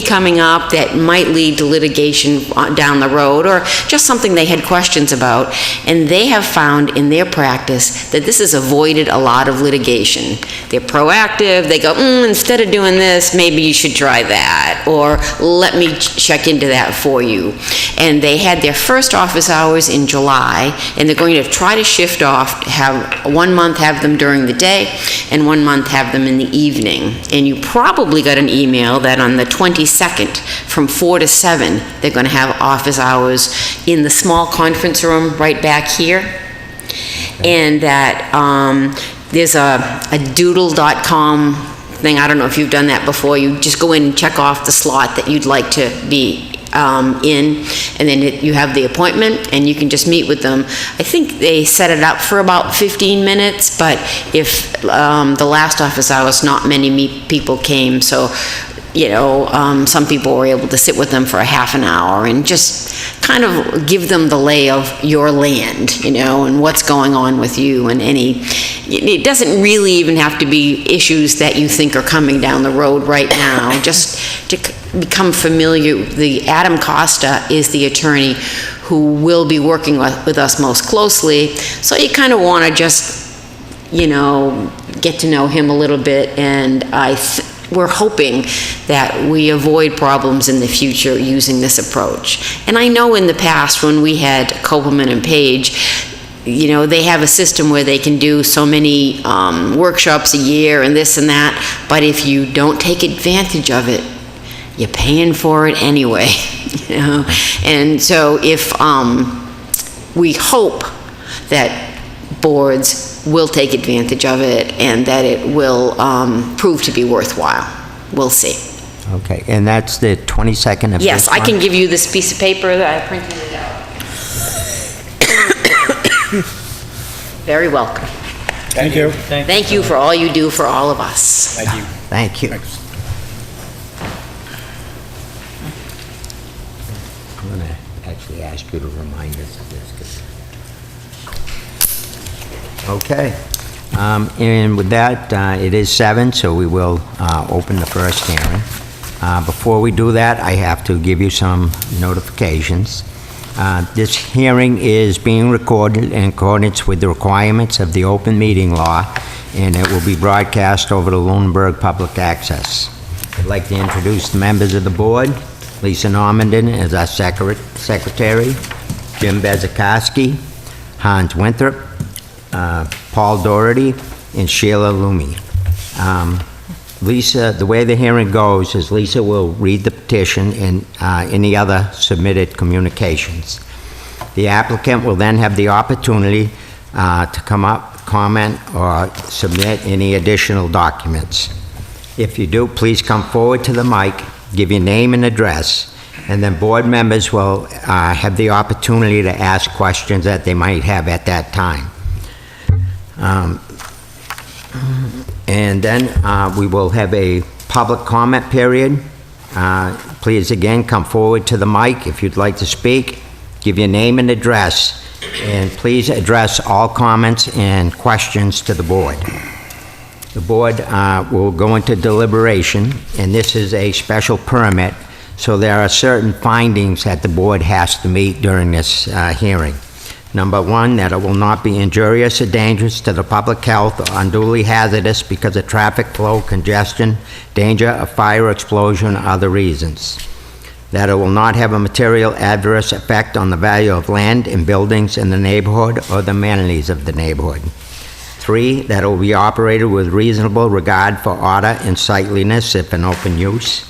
coming up that might lead to litigation down the road, or just something they had questions about, and they have found in their practice that this has avoided a lot of litigation. They're proactive. They go, instead of doing this, maybe you should try that, or let me check into that for you. And they had their first office hours in July, and they're going to try to shift off, have 1 month have them during the day, and 1 month have them in the evening. And you probably got an email that on the 22nd from 4 to 7, they're going to have office hours in the small conference room right back here. And that there's a doodle.com thing. I don't know if you've done that before. You just go in and check off the slot that you'd like to be in, and then you have the appointment, and you can just meet with them. I think they set it up for about 15 minutes, but if the last office hours, not many people came, so some people were able to sit with them for a half an hour and just kind of give them the lay of your land, and what's going on with you, and it doesn't really even have to be issues that you think are coming down the road right now, just to become familiar. The Adam Costa is the attorney who will be working with us most closely, so you kind of want to just, get to know him a little bit, and we're hoping that we avoid problems in the future using this approach. And I know in the past when we had Copeland and Page, they have a system where they can do so many workshops a year and this and that, but if you don't take advantage of it, you're paying for it anyway. And so if we hope that boards will take advantage of it and that it will prove to be worthwhile. We'll see. Okay, and that's the 22nd of Yes, this I month? can give you this piece of paper that I printed it out. Very welcome. Thank you. Thank you for all you do for all of us. Thank you. Thank you. Thanks. I'm going to actually ask you to remind us of this. Okay. And with that, it is 7, so we will open the first hearing. Before we do that, I have to give you some notifications. This hearing is being recorded in accordance with the requirements of the open meeting law, and it will be broadcast over the Lunenburg Public Access. I'd like to introduce the members of the board. Lisa Normandin is our secretary, Jim Bezikoski, Hans Winthrop, Paul Doherty, and Sheila Lumi. Lisa, the way the hearing goes is Lisa will read the petition and any other submitted communications. The applicant will then have the opportunity to come up, comment, or submit any additional documents. If you do, please come forward to the mic, give your name and address, and then board members will have the opportunity to ask questions that they might have at that time. And then we will have a public comment period. Please again come forward to the mic if you'd like to speak. Give your name and address, and please address all comments and questions to the board. The board will go into deliberation, and this is a special permit, so there are certain findings that the board has to meet during this hearing. Number 1, that it will not be injurious or dangerous to the public health or unduly hazardous because of traffic flow, congestion, danger of fire, explosion, or other reasons. That it will not have a material adverse effect on the value of land and buildings in the neighborhood or the amenities of the neighborhood. 3, that it will be operated with reasonable regard for order and sightliness if in open use.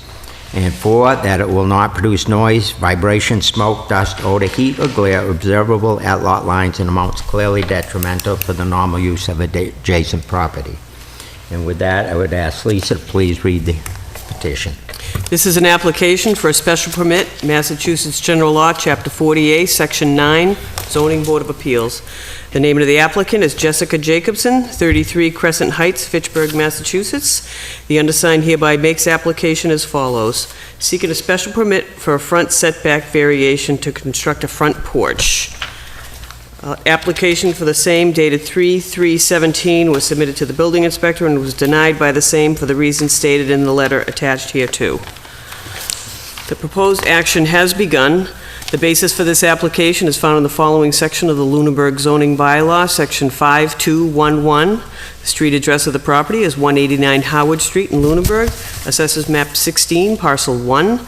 And 4, that it will not produce noise, vibration, smoke, dust, odor, heat, or glare observable at lot lines in amounts clearly detrimental to the normal use of adjacent property. And with that, I would ask Lisa to please read the petition. This is an application for a special permit, Massachusetts General Law, Chapter 40A, Section 9, Zoning Board of Appeals. The name of the applicant is Jessica Jacobson, 33 Crescent Heights, Fitchburg, Massachusetts. The undersigned hereby makes application as follows. Seeking a special permit for a front setback variation to construct a front porch. Application for the same dated 3/3/17 was submitted to the building inspector and was denied by the same for the reasons stated in the letter attached hereto. The proposed action has begun. The basis for this application is found in the following section of the Lunenburg zoning bylaw, Section 5211. The street address of the property is 189 Howard Street in Lunenburg, Assessors Map 16, Parcel 1.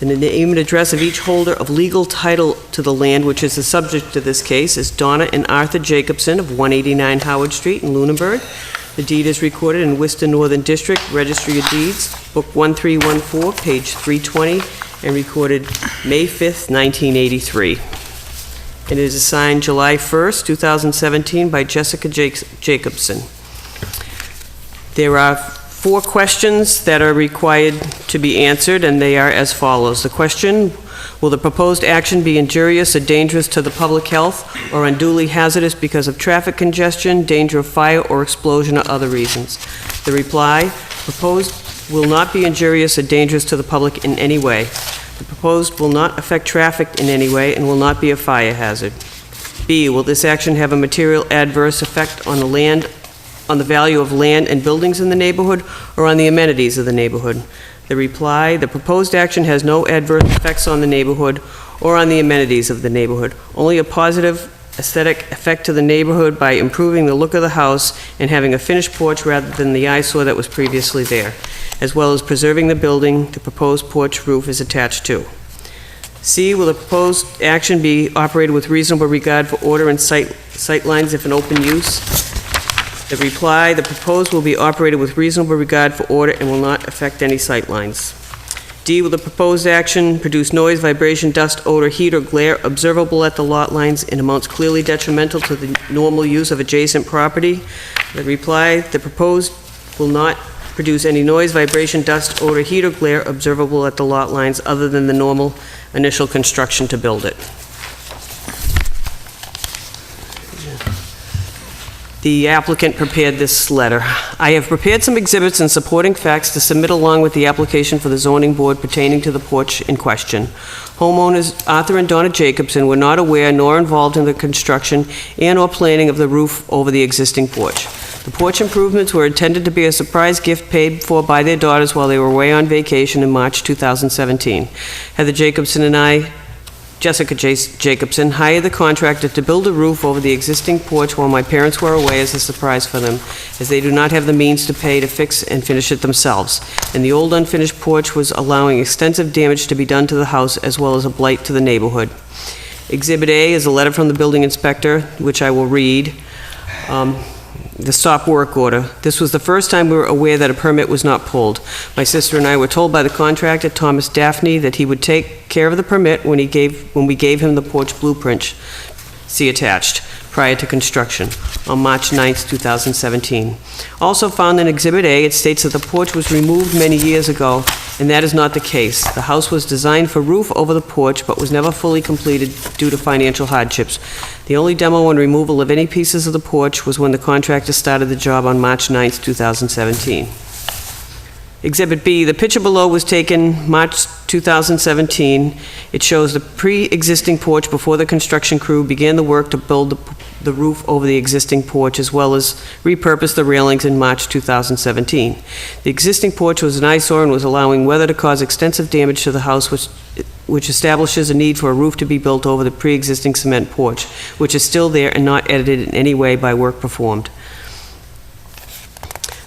And the name and address of each holder of legal title to the land, which is the subject of this case, is Donna and Arthur Jacobson of 189 Howard Street in Lunenburg. The deed is recorded in Worcester Northern District Registry of Deeds, Book 1314, page 320, and recorded May 5th, 1983. And it is signed July 1st, 2017 by Jessica Jacobson. There are 4 questions that are required to be answered, and they are as follows. The question: will the proposed action be injurious or dangerous to the public health or unduly hazardous because of traffic congestion, danger of fire or explosion, or other reasons? The reply: proposed will not be injurious or dangerous to the public in any way. The proposed will not affect traffic in any way and will not be a fire hazard. B, will this action have a material adverse effect on the value of land and buildings in the neighborhood or on the amenities of the neighborhood? The reply: the proposed action has no adverse effects on the neighborhood or on the amenities of the neighborhood, only a positive aesthetic effect to the neighborhood by improving the look of the house and having a finished porch rather than the eyesore that was previously there, as well as preserving the building the proposed porch roof is attached to. C, will the proposed action be operated with reasonable regard for order and sight lines if an open use? The reply: the proposed will be operated with reasonable regard for order and will not affect any sight lines. D, will the proposed action produce noise, vibration, dust, odor, heat, or glare observable at the lot lines in amounts clearly detrimental to the normal use of adjacent property? The reply: the proposed will not produce any noise, vibration, dust, odor, heat, or glare observable at the lot lines other than the normal initial construction to build it. The applicant prepared this letter. I have prepared some exhibits and supporting facts to submit along with the application for the zoning board pertaining to the porch in question. Homeowners Arthur and Donna Jacobson were not aware nor involved in the construction and/or planning of the roof over the existing porch. The porch improvements were intended to be a surprise gift paid for by their daughters while they were away on vacation in March 2017. Heather Jacobson and I, Jessica Jacobson, hired the contractor to build a roof over the existing porch while my parents were away as a surprise for them, as they do not have the means to pay to fix and finish it themselves. And the old unfinished porch was allowing extensive damage to be done to the house as well as a blight to the neighborhood. Exhibit A is a letter from the building inspector, which I will read. The stop work order. This was the first time we were aware that a permit was not pulled. My sister and I were told by the contractor, Thomas Daphne, that he would take care of the permit when we gave him the porch blueprint, see attached, prior to construction, on March 9th, 2017. Also found in Exhibit A, it states that the porch was removed many years ago, and that is not the case. The house was designed for roof over the porch, but was never fully completed due to financial hardships. The only demo and removal of any pieces of the porch was when the contractor started the job on March 9th, 2017. Exhibit B, the picture below was taken March 2017. It shows the pre-existing porch before the construction crew began the work to build the roof over the existing porch, as well as repurpose the railings in March 2017. The existing porch was an eyesore and was allowing weather to cause extensive damage to the house, which establishes a need for a roof to be built over the pre-existing cement porch, which is still there and not edited in any way by work performed.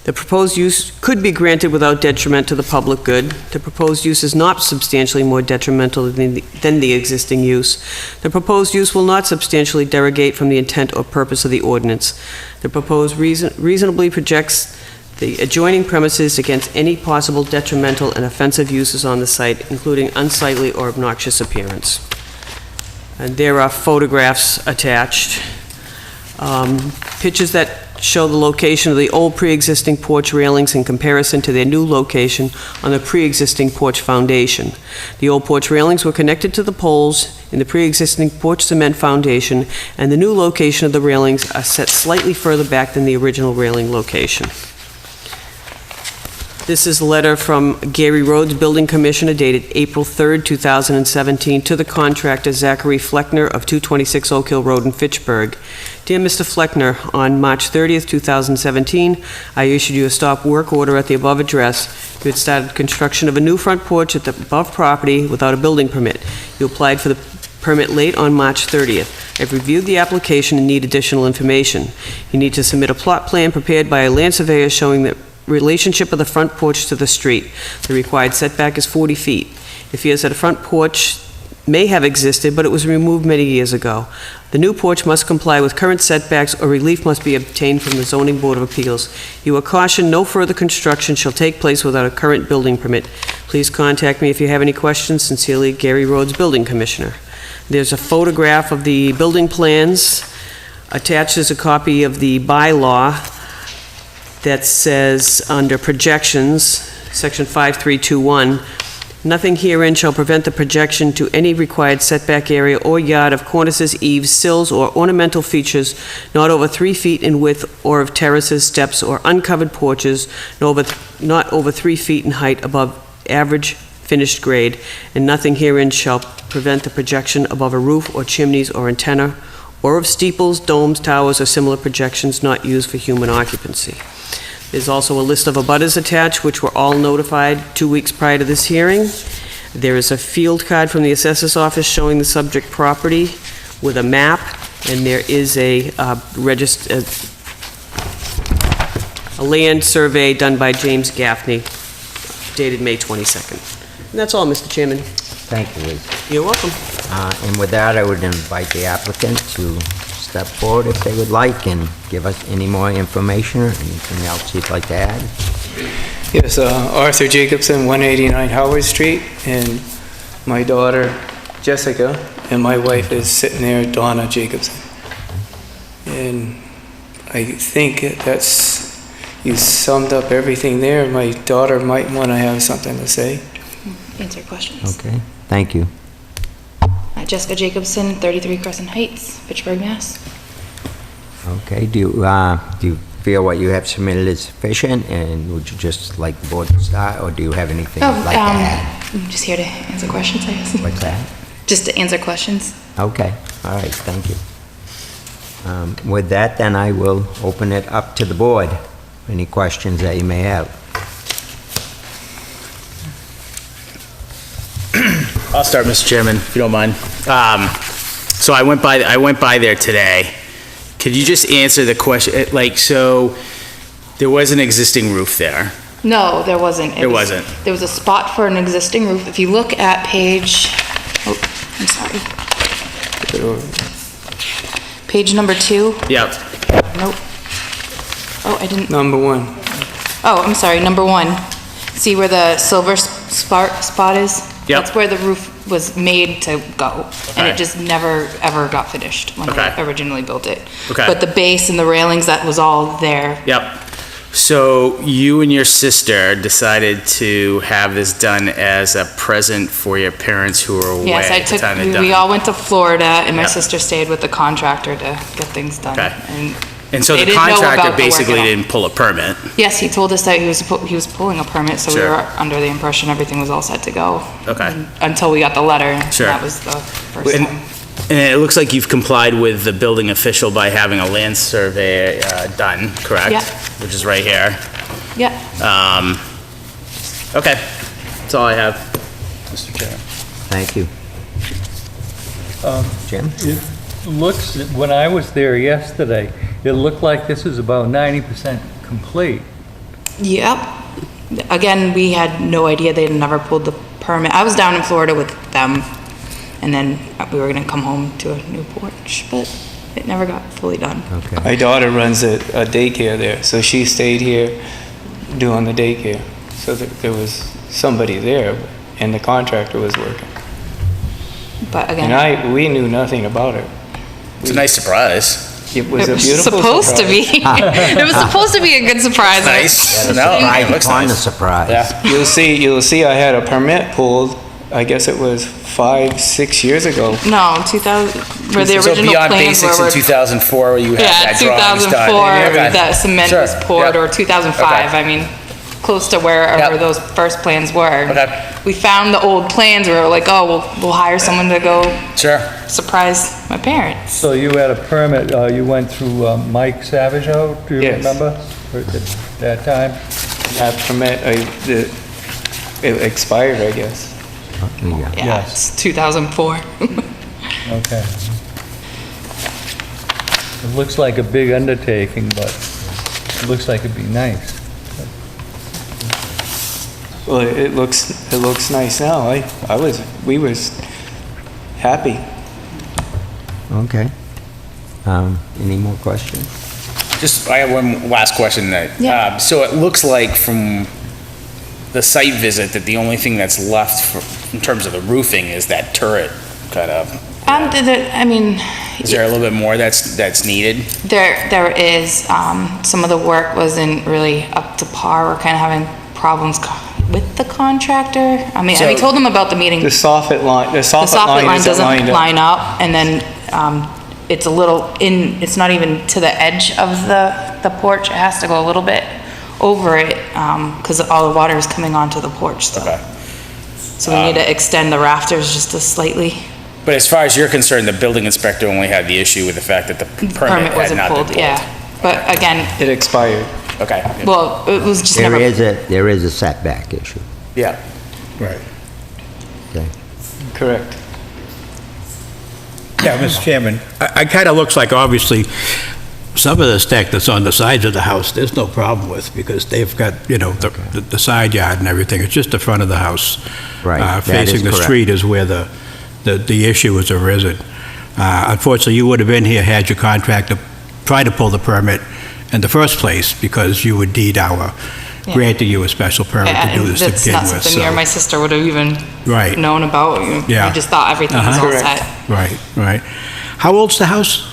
The proposed use could be granted without detriment to the public good. The proposed use is not substantially more detrimental than the existing use. The proposed use will not substantially derogate from the intent or purpose of the ordinance. The proposed reasonably projects the adjoining premises against any possible detrimental and offensive uses on the site, including unsightly or obnoxious appearance. And there are photographs attached. Pictures that show the location of the old pre-existing porch railings in comparison to their new location on the pre-existing porch foundation. The old porch railings were connected to the poles in the pre-existing porch cement foundation, and the new location of the railings are set slightly further back than the original railing location. This is a letter from Gary Rhodes, Building Commissioner, dated April 3rd, 2017, to the contractor Zachary Fleckner of 226 Oak Hill Road in Fitchburg. Dear Mr. Fleckner, on March 30th, 2017, I issued you a stop work order at the above address. You had started construction of a new front porch at the above property without a building permit. You applied for the permit late on March 30th. I've reviewed the application and need additional information. You need to submit a plot plan prepared by a land surveyor showing the relationship of the front porch to the street. The required setback is 40 feet. It appears that a front porch may have existed, but it was removed many years ago. The new porch must comply with current setbacks, or relief must be obtained from the Zoning Board of Appeals. You are cautioned no further construction shall take place without a current building permit. Please contact me if you have any questions. Sincerely, Gary Rhodes, Building Commissioner. There's a photograph of the building plans. Attached is a copy of the bylaw that says, under projections, section 5321, nothing herein shall prevent the projection to any required setback area or yard of cornices, eaves, sills, or ornamental features not over 3 feet in width, or of terraces, steps, or uncovered porches not over 3 feet in height above average finished grade, and nothing herein shall prevent the projection above a roof or chimneys or antenna, or of steeples, domes, towers, or similar projections not used for human occupancy. There's also a list of abutters attached, which were all notified 2 weeks prior to this hearing. There is a field card from the assessor's office showing the subject property with a map, and there is a land survey done by James Gaffney, dated May 22nd. And that's all, Mr. Chairman. Thank you, Liz. You're welcome. And with that, I would invite the applicant to step forward if they would like and give us any more information or anything else you'd like to add. Yes, Arthur Jacobson, 189 Howard Street, and my daughter Jessica, and my wife is sitting there, Donna Jacobson. And I think you summed up everything there. My daughter might want to have something to say. Answer questions. Okay, thank you. Jessica Jacobson, 33 Crescent Heights, Fitchburg, Mass. Okay, do you feel what you have submitted is sufficient, and would you just like the board to start, or do you have anything you'd like to add? I'm just here to answer questions, I guess. What's that? Just to answer questions. Okay, all right, thank you. With that, then I will open it up to the board. Any questions that you may have? I'll start, Mr. Chairman, if you don't mind. So I went by there today. Could you just answer the question, so there was an existing roof there? No, there wasn't. There wasn't. There was a spot for an existing roof. If you look at page, I'm sorry. Page number 2. Yep. Nope. Oh, I didn't. Number 1. Oh, I'm sorry, number 1. See where the silver spot is? Yep. That's where the roof was made to go. And Okay. it just never, ever got finished when Okay. they originally built it. Okay. But the base and the railings, that was all there. Yep. So you and your sister decided to have this done as a present for your parents who were away Yes, at the time they done we it. all went to Florida, and my Yep. sister stayed with the contractor to get things done. Okay. And And so they the didn't know contractor about the work basically at all. didn't pull a permit. Yes, he told us that he was pulling a permit, so we Sure. were under the impression everything was all set to go. Okay. Until we got the letter. and Sure. That was the first And- time. And it looks like you've complied with the building official by having a land survey done, correct? Yeah. Which is right here. Yeah. Okay, that's all I have, Mr. Chairman. Thank you. Jim? It looks, when I was there yesterday, it looked like this is about 90% complete. Yep. Again, we had no idea. They had never pulled the permit. I was down in Florida with them, and then we were gonna come home to a new porch, but it never got fully done. Okay. My daughter runs a daycare there, so she stayed here doing the daycare. So there was somebody there, and the contractor was working. But again. And we knew nothing about it. It's a nice surprise. It was It a was beautiful supposed to surprise. be. It was supposed to be a good surprise. Nice. No, it Surprise looks upon a nice. surprise. Yeah. You'll see I had a permit pulled, I guess it was 5-6 years ago. No, 2000, where the So original beyond plans basics in were. 2004, you had Yeah, that drawings done. 2004, Okay. that cement Sure. was poured, Yeah. or 2005, Okay. I mean, close to wherever Yep. those first plans were. Okay. We found the old plans, we were like, oh, we'll hire someone to go Sure. surprise my parents. So you had a permit, you went through Mike Savageau, do you Yes. remember? Or at that time? That permit, it expired, I guess. Yeah. Yeah, Yes. it's 2004. Okay. It looks like a big undertaking, but it looks like it'd be nice. Well, it looks nice now. We was happy. Okay. Any more questions? Just, I have one last question. Yeah. So it looks like from the site visit that the only thing that's left in terms of the roofing is that turret kind of. I mean, Is there a little bit more that's needed? there is, some of the work wasn't really up to par. We're kind of having problems with the contractor. I mean, we So- told them about the meeting. The soffit line The soffit line isn't doesn't lined up. line up, and then, it's a little it's not even to the edge of the porch. It has to go a little bit over it, because all the water is coming onto the porch still. Okay. So we need to extend the rafters just a slightly. But as far as you're concerned, the building inspector only had the issue with the fact that the permit had wasn't not been pulled, pulled. yeah. But again, It expired. Okay. well, it was just There never. is a setback issue. Yeah. Right. Okay. Correct. Yeah, Mr. Chairman, it kind of looks like, obviously, some of the deck that's on the sides of the house, there's no problem with, because they've got, the side yard and everything. It's just the front of the house. Right, that is Facing the correct. street is where the issue has arisen. Unfortunately, you would have been here had your contractor tried to pull the permit in the first place, because you would deed our, Yeah. granting you a special permit to do And this to that's begin not with. something you or so- my sister would have even Right. known about. Yeah. We just thought everything was all Correct. set. Right, right. How old's the house?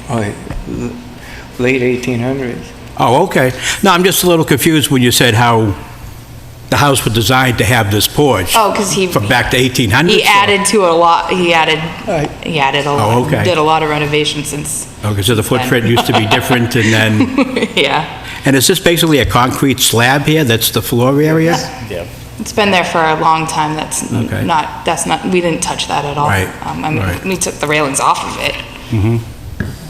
Oh, late 1800s. Oh, okay. No, I'm just a little confused when you said how the house was designed to have this porch. Oh, 'cause he- From back to 1800s? He added to a lot, he added a lot. Oh, okay. Did a lot of renovations since, Okay, so the footprint used to be different, and then, yeah. and is this basically a concrete slab here? That's the floor area? Yeah. It's been there for a long time. That's Okay. we didn't touch that at all. Right, I mean, right. we took the railings off of it. Mm-hmm.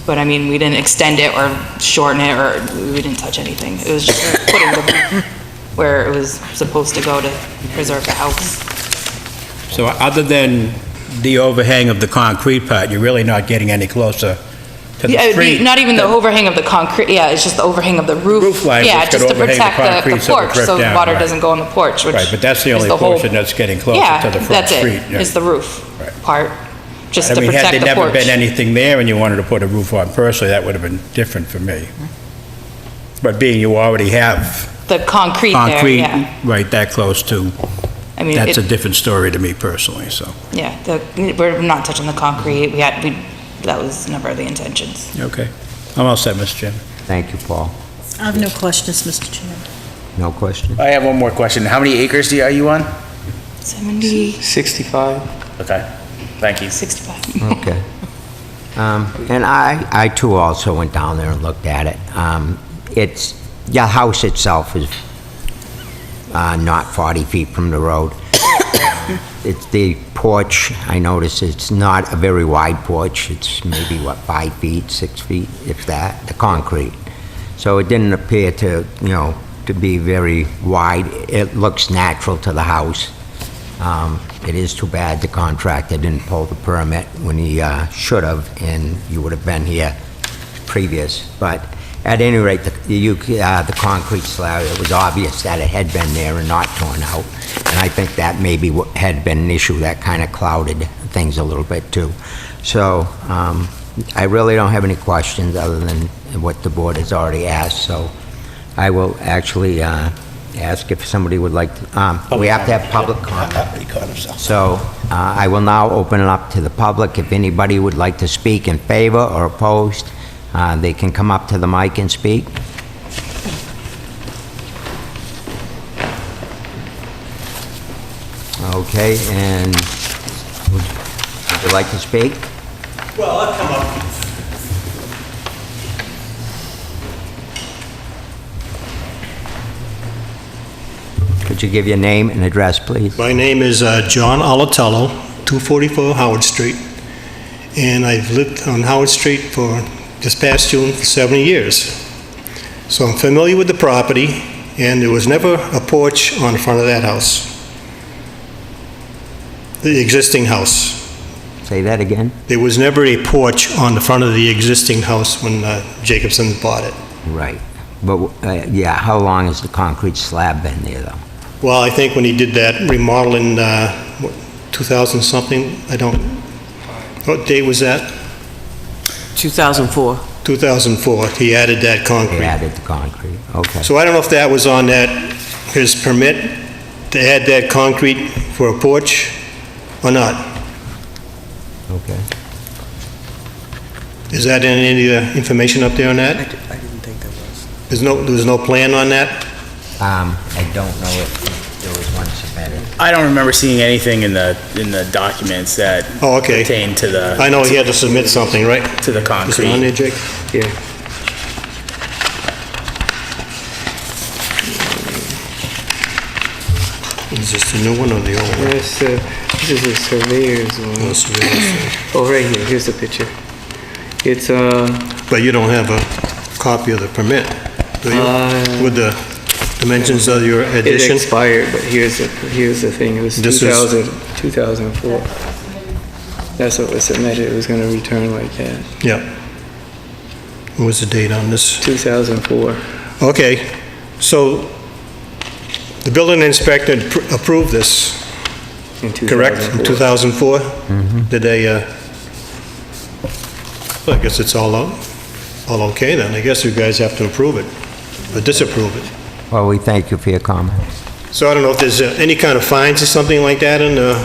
But I mean, we didn't extend it or shorten it, or we didn't touch anything. It was just putting the, where it was supposed to go to preserve the house. So other than the overhang of the concrete part, you're really not getting any closer to the Yeah, it'd street? be not even the overhang of the concrete, yeah, it's just the overhang of the roof. Roof line Yeah, which could just to overhang the protect the concrete so it porch, drip so down, water right. doesn't go on the porch, which Right, but that's the is only whole- portion that's getting closer to the front street. Yeah, that's it, is the roof Right. part, just I to mean, had protect there the never porch. been anything there and you wanted to put a roof on personally, that would have been different for me. But being you already have The concrete there, concrete yeah. right that close to, I mean, that's a it, different story to me personally, so, yeah, we're not touching the concrete, that was never the intentions. okay. I'm all set, Mr. Chairman. Thank you, Paul. I have no questions, Mr. Chairman. No question? I have one more question. How many acres are you on? 70, 65. Okay. Thank you. 65. Okay. And I too also went down there and looked at it. Your house itself is not 40 feet from the road. It's the porch, I noticed it's not a very wide porch. It's maybe, 5 feet, 6 feet, if that, the concrete. So it didn't appear to, to be very wide. It looks natural to the house. It is too bad the contractor didn't pull the permit when he should have, and you would have been here previous. But at any rate, the concrete slab, it was obvious that it had been there and not torn out. And I think that maybe had been an issue that kind of clouded things a little bit too. So I really don't have any questions other than what the board has already asked. So I will actually ask if somebody would like to, we have to have public comment. So I will now open it up to the public. If anybody would like to speak in favor or opposed, they can come up to the mic and speak. Okay, and would you like to speak? Well, I'll come up. Would you give your name and address, please? My name is John Alatello, 244 Howard Street, and I've lived on Howard Street for this past June for 70 years. So I'm familiar with the property, and there was never a porch on the front of that house, the existing house. Say that again? There was never a porch on the front of the existing house when Jacobson bought it. Right. But, yeah, how long has the concrete slab been there, though? Well, I think when he did that remodel in 2000-something, what day was that? 2004. 2004, he added that They concrete. added the concrete, okay. So I don't know if that was on his permit to add that concrete for a porch or not. Okay. Is that in any of the information up there on that? I didn't think there was. There was no plan on that? I don't know if there was one submitted. I don't remember seeing anything in the documents that Oh, okay. pertain to the. I know he had to submit something, right? To the Is it on concrete. there, Jake? Yeah. Is this the new one or the old one? This is a surveyor's one. Oh, it's really- Oh, right here, here's the picture. It's, But you don't have a copy of the permit, do you? With the dimensions of your it addition? expired, but here's the thing, it was This is- 2004. That's what was submitted, it was gonna return like that, Yeah. What was the date on this? 2004. Okay, so the building inspector approved this, In correct? In 2004? Did they, well, I guess it's all okay then. I guess you guys have to approve it, or disapprove it. Well, we thank you for your comments. So I don't know if there's any kind of fines or something like that in the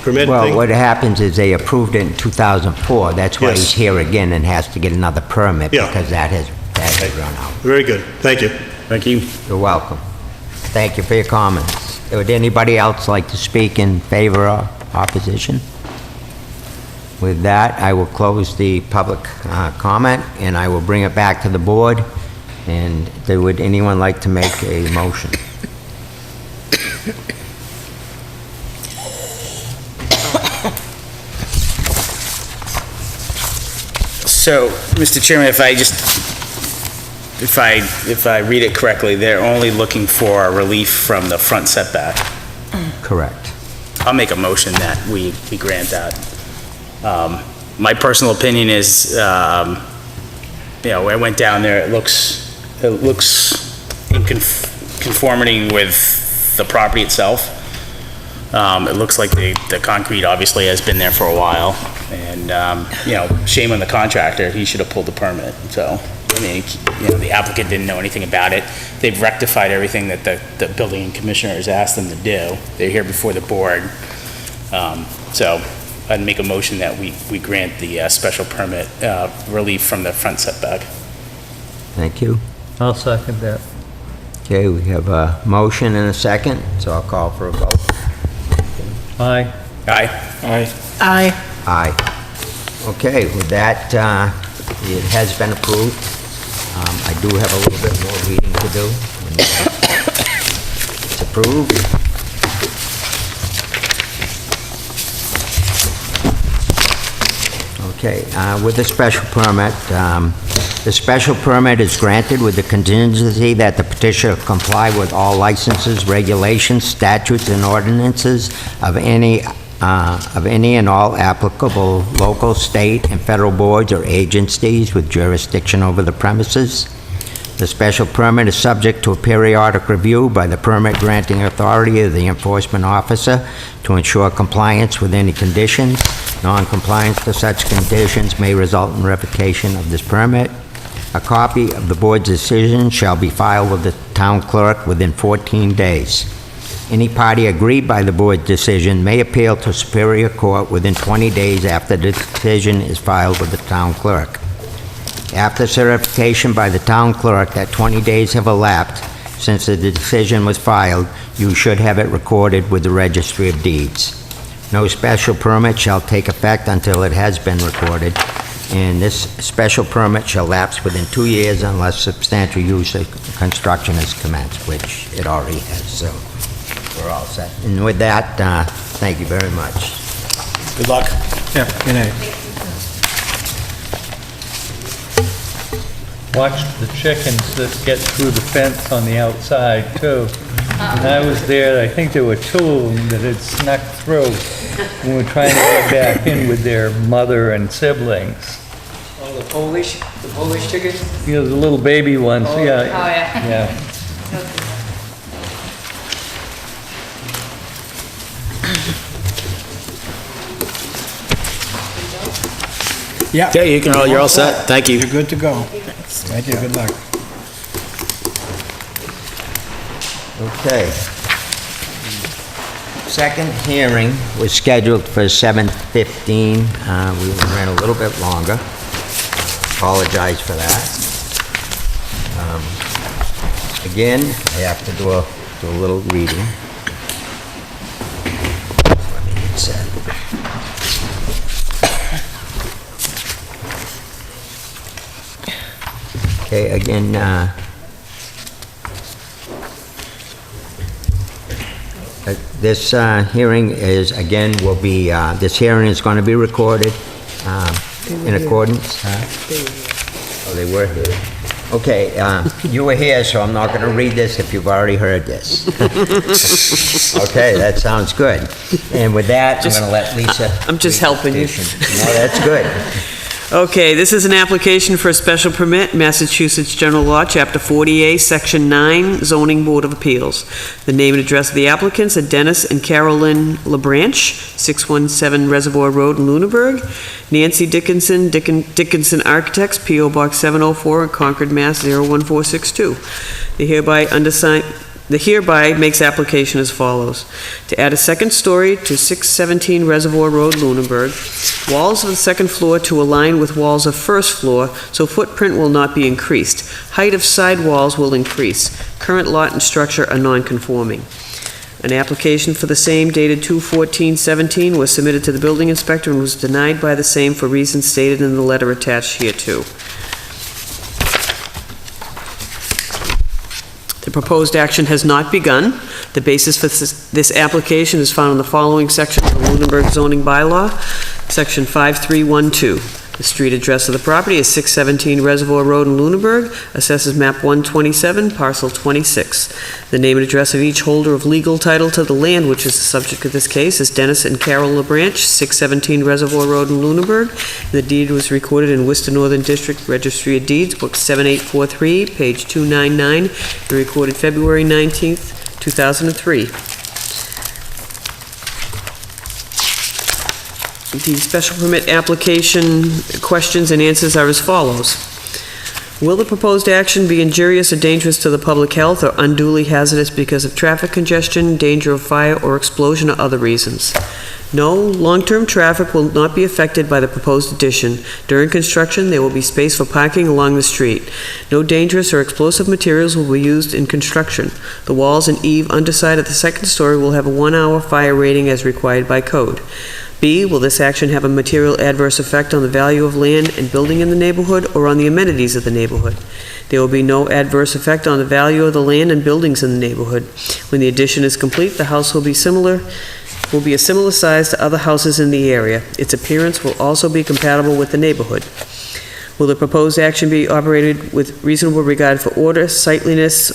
permit Well, thing? what happens is they approved it in 2004. That's why Yes. he's here again and has to get another permit Yeah. because that has run out. Very good, thank you. Thank you. You're welcome. Thank you for your comments. Would anybody else like to speak in favor or opposition? With that, I will close the public comment, and I will bring it back to the board. And would anyone like to make a motion? So, Mr. Chairman, if I read it correctly, they're only looking for a relief from the front setback. Correct. I'll make a motion that we grant that. My personal opinion is, I went down there, it looks in conformity with the property itself. It looks like the concrete obviously has been there for a while, and, shame on the contractor, he should have pulled the permit, so, I mean, the applicant didn't know anything about it. They've rectified everything that the building commissioner has asked them to do. They're here before the board. So I'd make a motion that we grant the special permit relief from the front setback. Thank you. I'll second that. Okay, we have a motion and a second, so I'll call for a vote. Aye. Aye. Aye. Aye. Okay, with that, it has been approved. I do have a little bit more reading to do. It's approved. Okay, with the special permit, the special permit is granted with the contingency that the petitioner comply with all licenses, regulations, statutes, and ordinances of any and all applicable local, state, and federal boards or agencies with jurisdiction over the premises. The special permit is subject to a periodic review by the permit granting authority of the enforcement officer to ensure compliance with any conditions. Non-compliance to such conditions may result in revocation of this permit. A copy of the board's decision shall be filed with the town clerk within 14 days. Any party aggrieved by the board's decision may appeal to Superior Court within 20 days after the decision is filed with the town clerk. After certification by the town clerk that 20 days have elapsed since the decision was filed, you should have it recorded with the Registry of Deeds. No special permit shall take effect until it has been recorded. and this special permit shall lapse within 2 years unless substantial use of construction is commenced, which it already has, so we're all set. And with that, thank you very much. Good luck. Yeah, good night. Watch the chickens that get through the fence on the outside, too. When I was there, I think there were 2 of them that had snuck through and were trying to get back in with their mother and siblings. Oh, the Polish chickens? You know, the little baby ones, yeah. yeah. Yeah. Yeah. Okay, you're all set. Thank you. You're good to go. Thank you, good luck. Okay. Second hearing was scheduled for 7:15. We ran a little bit longer. Apologize for that. Again, I have to do a little reading. Let me get set. Okay, again, this hearing is, again, will be, this hearing is going to be recorded in accordance. Oh, they were here. Okay, you were here, so I'm not going to read this if you've already heard this. Okay, that sounds good. And with that, I'm going to let Lisa... I'm just helping you. No, that's good. Okay, this is an application for a special permit, Massachusetts General Law, Chapter 40A, Section 9, Zoning Board of Appeals. The name and address of the applicants are Dennis and Carolyn LaBranch, 617 Reservoir Road in Lunenburg. Nancy Dickinson, Dickinson Architects, P.O. Box 704 in Concord, Mass. 01462. The hereby makes application as follows. To add a second story to 617 Reservoir Road, Lunenburg. Walls of the second floor to align with walls of first floor, so footprint will not be increased. Height of side walls will increase. Current lot and structure are non-conforming. An application for the same dated 2/14/17 was submitted to the building inspector and was denied by the same for reasons stated in the letter attached hereto. The proposed action has not begun. The basis for this application is found in the following section of the Lunenburg zoning bylaw, Section 5312. The street address of the property is 617 Reservoir Road in Lunenburg, assesses map 127, parcel 26. The name and address of each holder of legal title to the land which is the subject of this case is Dennis and Carol LaBranch, 617 Reservoir Road in Lunenburg. The deed was recorded in Worcester Northern District Registry of Deeds, Book 7843, page 299, and recorded February 19th, 2003. The special permit application questions and answers are as follows. Will the proposed action be injurious or dangerous to the public health or unduly hazardous because of traffic congestion, danger of fire, or explosion or other reasons? No, long-term traffic will not be affected by the proposed addition. During construction, there will be space for parking along the street. No dangerous or explosive materials will be used in construction. The walls and eave underside of the second story will have a 1-hour fire rating as required by code. B, will this action have a material adverse effect on the value of land and building in the neighborhood or on the amenities of the neighborhood? There will be no adverse effect on the value of the land and buildings in the neighborhood. When the addition is complete, the house will be a similar size to other houses in the area. Its appearance will also be compatible with the neighborhood. Will the proposed action be operated with reasonable regard for order, sightliness,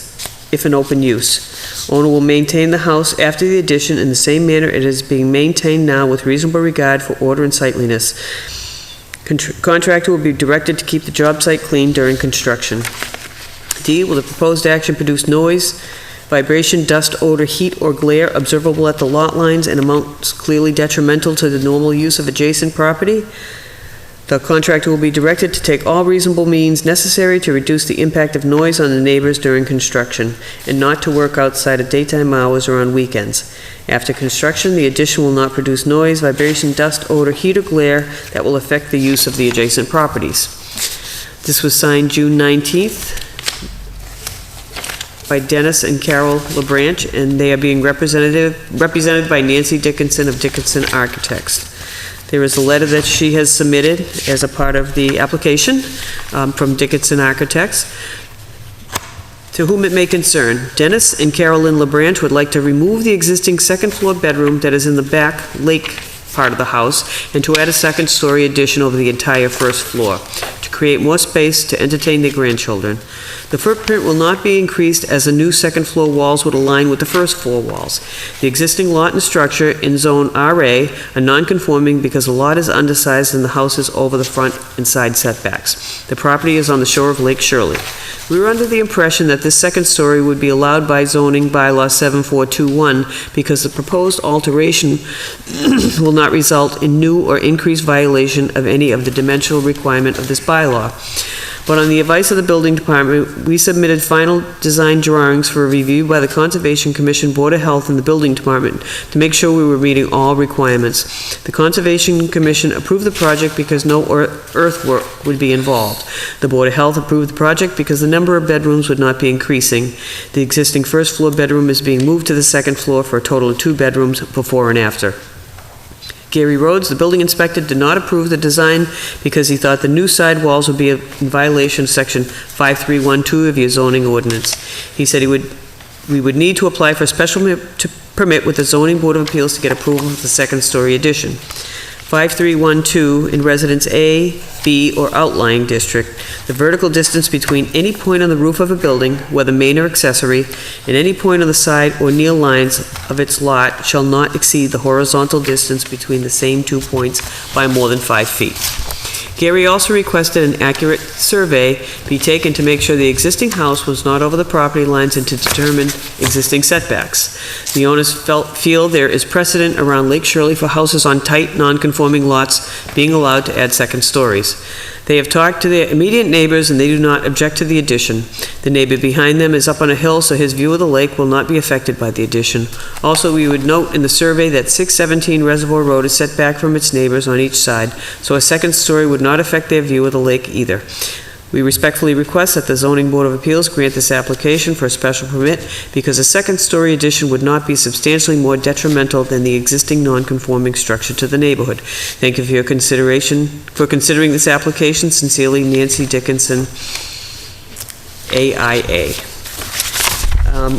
if in open use? Owner will maintain the house after the addition in the same manner it is being maintained now with reasonable regard for order and sightliness. Contractor will be directed to keep the job site clean during construction. D, will the proposed action produce noise, vibration, dust, odor, heat, or glare observable at the lot lines and amounts clearly detrimental to the normal use of adjacent property? The contractor will be directed to take all reasonable means necessary to reduce the impact of noise on the neighbors during construction and not to work outside of daytime hours or on weekends. After construction, the addition will not produce noise, vibration, dust, odor, heat, or glare that will affect the use of the adjacent properties. This was signed June 19th by Dennis and Carol LaBranch, and they are being represented by Nancy Dickinson of Dickinson Architects. There is a letter that she has submitted as a part of the application from Dickinson Architects. To whom it may concern, Dennis and Carolyn LeBranch would like to remove the existing second-floor bedroom that is in the back lake part of the house and to add a second-story addition over the entire first floor to create more space to entertain their grandchildren. The footprint will not be increased as the new second-floor walls would align with the first floor walls. The existing lot and structure in Zone RA are non-conforming because the lot is undersized and the house is over the front and side setbacks. The property is on the shore of Lake Shirley. We were under the impression that this second story would be allowed by zoning bylaw 7421 because the proposed alteration will not result in new or increased violation of any of the dimensional requirement of this bylaw. But on the advice of the building department, we submitted final design drawings for review by the Conservation Commission, Board of Health, and the building department to make sure we were meeting all requirements. The Conservation Commission approved the project because no earthwork would be involved. The Board of Health approved the project because the number of bedrooms would not be increasing. The existing first floor bedroom is being moved to the second floor for a total of 2 bedrooms before and after. Gary Rhodes, the building inspector, did not approve the design because he thought the new side walls would be in violation of section 5312 of your zoning ordinance. He said we would need to apply for a special permit with the zoning board of appeals to get approval of the second-story addition. 5312 in Residence A, B, or outlying district, the vertical distance between any point on the roof of a building, whether main or accessory, and any point on the side or near lines of its lot shall not exceed the horizontal distance between the same 2 points by more than 5 feet. Gary also requested an accurate survey be taken to make sure the existing house was not over the property lines and to determine existing setbacks. The owners feel there is precedent around Lake Shirley for houses on tight, non-conforming lots being allowed to add second stories. They have talked to their immediate neighbors and they do not object to the addition. The neighbor behind them is up on a hill, so his view of the lake will not be affected by the addition. Also, we would note in the survey that 617 Reservoir Road is set back from its neighbors on each side, so a second story would not affect their view of the lake either. We respectfully request that the Zoning Board of Appeals grant this application for a special permit because a second-story addition would not be substantially more detrimental than the existing non-conforming structure to the neighborhood. Thank you for your considering this application. Sincerely, Nancy Dickinson, AIA.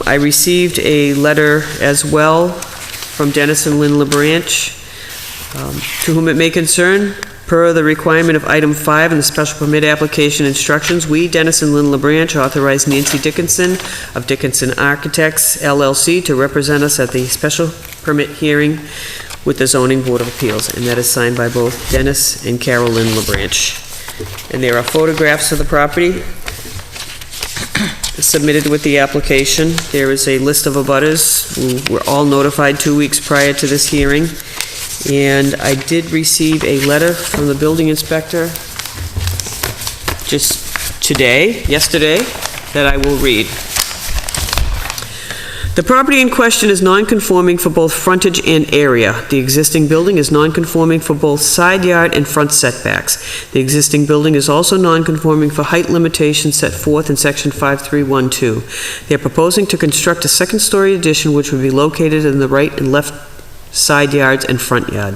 I received a letter as well from Dennis and Lynn LeBranch, to whom it may concern. Per the requirement of item 5 in the special permit application instructions, we, Dennis and Lynn LeBranch, authorize Nancy Dickinson of Dickinson Architects, LLC, to represent us at the special permit hearing with the Zoning Board of Appeals, and that is signed by both Dennis and Carolyn LeBranch. And there are photographs of the property submitted with the application. There is a list of abutters who were all notified 2 weeks prior to this hearing. And I did receive a letter from the building inspector just yesterday, that I will read. The property in question is non-conforming for both frontage and area. The existing building is non-conforming for both side yard and front setbacks. The existing building is also non-conforming for height limitations set forth in section 5312. They are proposing to construct a second-story addition which would be located in the right and left side yards and front yard.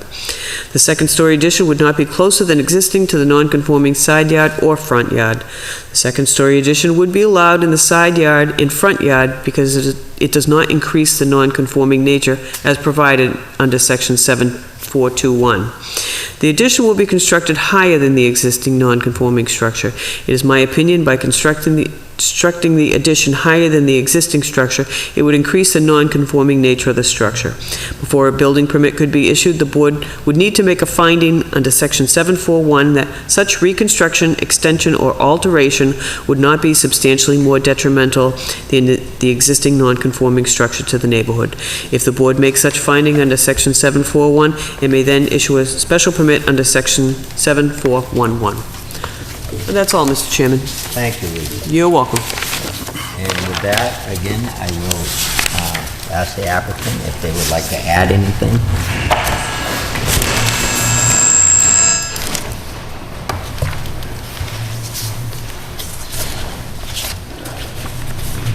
The second-story addition would not be closer than existing to the non-conforming side yard or front yard. The second-story addition would be allowed in the side yard and front yard because it does not increase the non-conforming nature as provided under section 7421. The addition will be constructed higher than the existing non-conforming structure. It is my opinion by constructing the addition higher than the existing structure, it would increase the non-conforming nature of the structure. Before a building permit could be issued, the board would need to make a finding under section 741 that such reconstruction, extension, or alteration would not be substantially more detrimental than the existing non-conforming structure to the neighborhood. If the board makes such finding under section 741, it may then issue a special permit under section 7411. And that's all, Mr. Chairman. Thank you, Lisa. You're welcome. And with that, again, I will ask the applicant if they would like to add anything.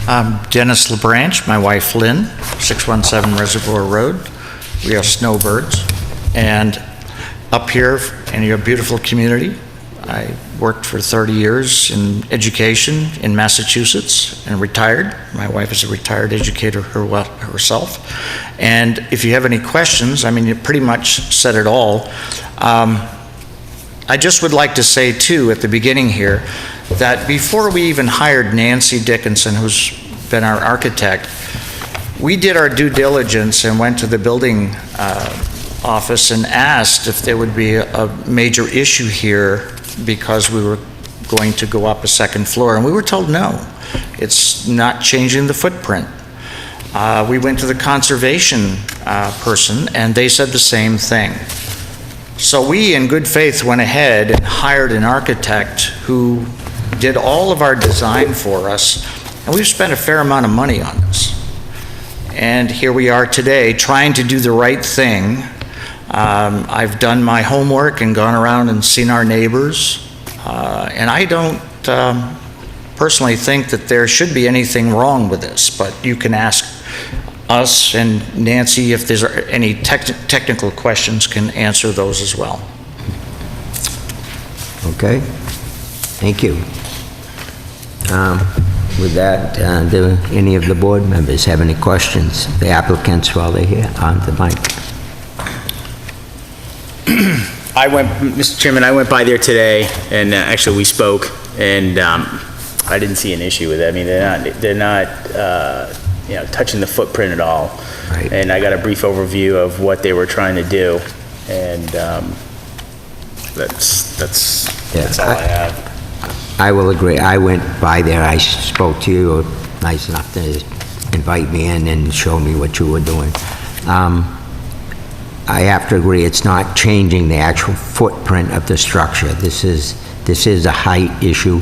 I'm Dennis LeBranch, my wife Lynn, 617 Reservoir Road. We are snowbirds. And up here in your beautiful community. I worked for 30 years in education in Massachusetts and retired. My wife is a retired educator herself. And if you have any questions, I mean, you pretty much said it all. I just would like to say, too, at the beginning here, that before we even hired Nancy Dickinson, who's been our architect, we did our due diligence and went to the building office and asked if there would be a major issue here because we were going to go up a second floor, and we were told no, it's not changing the footprint. We went to the conservation person, and they said the same thing. So we, in good faith, went ahead and hired an architect who did all of our design for us, and we've spent a fair amount of money on this. And here we are today, trying to do the right thing. I've done my homework and gone around and seen our neighbors, and I don't personally think that there should be anything wrong with this, but you can ask us and Nancy if there's any technical questions, can answer those as well. Okay, thank you. With that, do any of the board members have any questions? The applicants while they're here on the mic. Mr. Chairman, I went by there today, and actually we spoke, and I didn't see an issue with it. I mean, they're not touching the footprint at all. Right. And I got a brief overview of what they were trying to do, and that's all I have. I will agree. I went by there, I spoke to you, you were nice enough to invite me in and show me what you were doing. I have to agree, it's not changing the actual footprint of the structure. This is a height issue.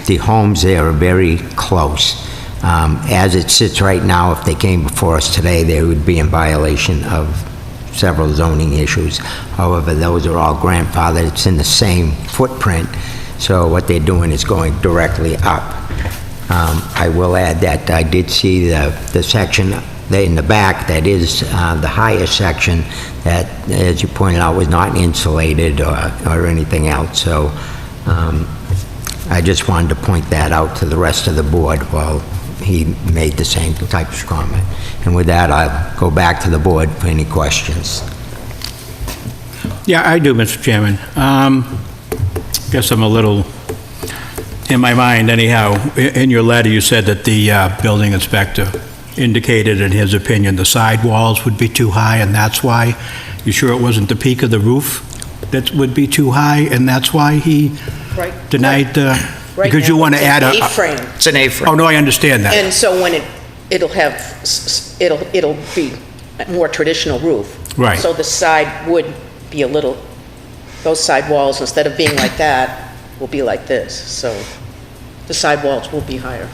The homes there are very close. As it sits right now, if they came before us today, they would be in violation of several zoning issues. However, those are all grandfathered. It's in the same footprint. So what they're doing is going directly up. I will add that I did see the section in the back that is the highest section that, as you pointed out, was not insulated or anything else. So I just wanted to point that out to the rest of the board while he made the same type of comment. And with that, I'll go back to the board for any questions. Yeah, I do, Mr. Chairman. Guess I'm a little, in my mind anyhow, in your letter you said that the building inspector indicated in his opinion the side walls would be too high, and that's why. You sure it wasn't the peak of the roof that would be too high, and that's why he denied the... Right because now, you want to add a... It's an A-frame. It's an A-frame. Oh, no, I understand that. And so when it'll be a more traditional roof. Right. So the side would be a little, those side walls, instead of being like that, will be like this. So the side walls will be higher.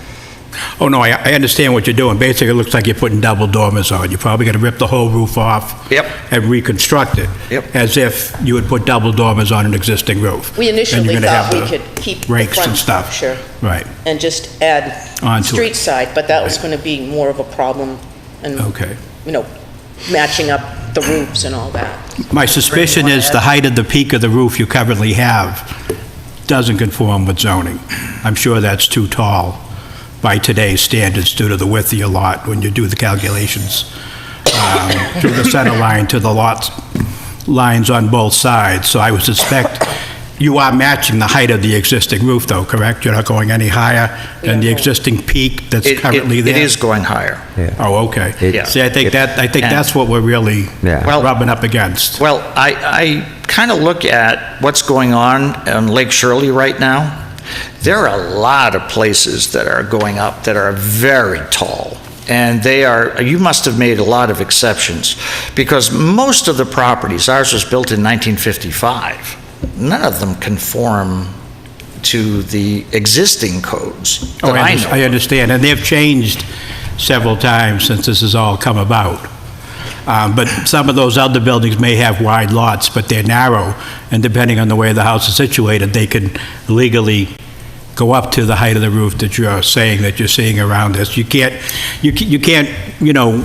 Oh, no, I understand what you're doing. Basically, it looks like you're putting double dormers on. You're probably going to rip the whole roof off. Yep. And reconstruct it. Yep. As if you would put double dormers on an existing roof. We And initially you're gonna thought have we the could keep the rakes front and stuff. structure Right. and just add Onto street it. side, but that was going to be more of a problem and, Okay. matching up the roofs and all that. My suspicion is the height of the peak of the roof you currently have doesn't conform with zoning. I'm sure that's too tall by today's standards due to the width of your lot when you do the calculations through the center line to the lot lines on both sides. So I would suspect you are matching the height of the existing roof, though, correct? You're not going any higher than the existing peak that's currently there? It is going higher. Oh, okay. Yeah. See, I think that's what we're really rubbing up against. Well, I kind of look at what's going on Lake Shirley right now. There are a lot of places that are going up that are very tall. And you must have made a lot of exceptions, because most of the properties, ours was built in 1955, none of them conform to the existing codes that I know. I understand, and they've changed several times since this has all come about. But some of those other buildings may have wide lots, but they're narrow, and depending on the way the house is situated, they can legally go up to the height of the roof that you're saying that you're seeing around this. You can't,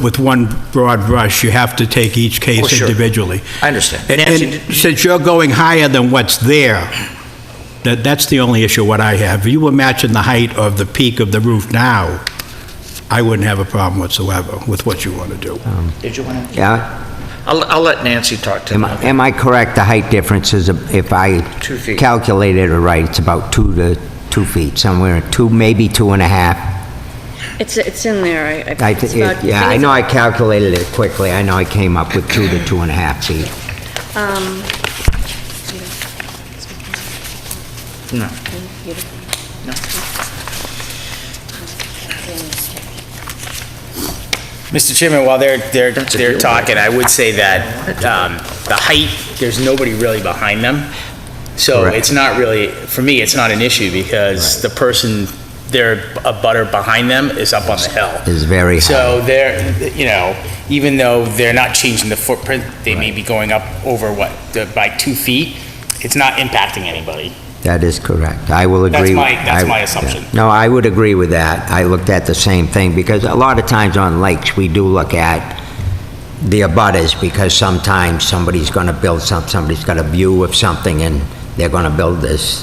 with one broad brush, you have to take each case Oh, sure. individually. I understand. And since you're going higher than what's there, that's the only issue what I have. If you were matching the height of the peak of the roof now, I wouldn't have a problem whatsoever with what you want to do. Did you want to? Yeah, I'll let Nancy talk to you. am I correct, the height difference is, if I 2 feet. calculated it right, it's about 2 feet, somewhere, 2, maybe 2.5. It's in there. Yeah, I know I calculated it quickly, I know I came up with 2 to 2.5 feet. No. Mr. Chairman, while they're talking, I would say that the height, there's nobody really behind them. So Correct. it's not really, for me, it's not an issue because the person, a butter behind them is up on the hill. Is very high. So they're, even though they're not changing the footprint, they may be going up over by 2 feet. It's not impacting anybody. That is correct. I will agree. That's my assumption. No, I would agree with that. I looked at the same thing, because a lot of times on lakes, we do look at the abutters, because sometimes somebody's gonna build somebody's got a view of something, and they're gonna build this